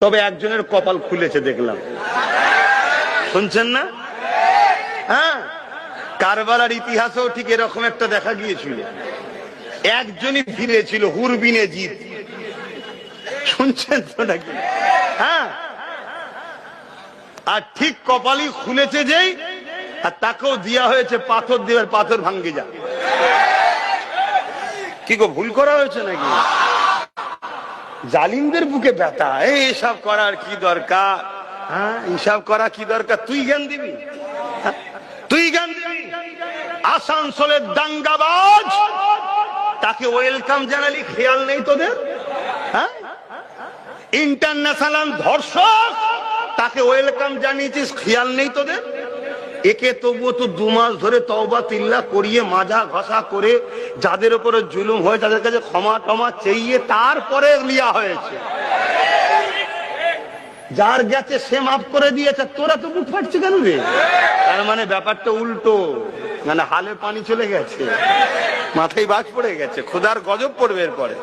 তবে একজনের কপাল খুলেছে দেখলাম, শুনছেন না? হ্যাঁ, কারবালার ইতিহাসেও ঠিক এরকম একটা দেখা গিয়েছিল। একজনই ফিরেছিল, হুরবিনে জিত। শুনছেন তো নাকি? হ্যাঁ, আর ঠিক কপালই খুলেছে যেই, আর তাকেও দেওয়া হয়েছে পাথর দিয়ে, পাথর ভাঙ্গে যা। কি গো, ভুল করা হয়েছে নাকি? জালিমদের বুকে ব্যথা। এইসব করার কি দরকার? হ্যাঁ, এইসব করা কি দরকার? তুই জ্ঞান দিবি? তুই জ্ঞান দিবি? আসানসোলের দাঙ্গাবাজ, তাকে ওয়েলকাম জানালি, খেয়াল নেই তোদের? হ্যাঁ, ইন্টারন্যাশনাল ধর্ষক, তাকে ওয়েলকাম জানিয়েছিস, খেয়াল নেই তোদের? একে তবুও তো 2 মাস ধরে তওবা তিল্লা করিয়ে মাজা ঘষা করে যাদের উপরে জুলুম হয়ে তাদের কাছে ক্ষমা টমা চেয়ে তারপরে লিয়া হয়েছে। যার গেছে সে মাফ করে দিয়েছে, তোরা তো বুক ফাটছে কেন রে? তার মানে ব্যাপারটা উল্টো, মানে হালে পানি চলে গেছে, মাথায় বাজ পড়ে গেছে, খোদার গজব পড়বে এরপরে।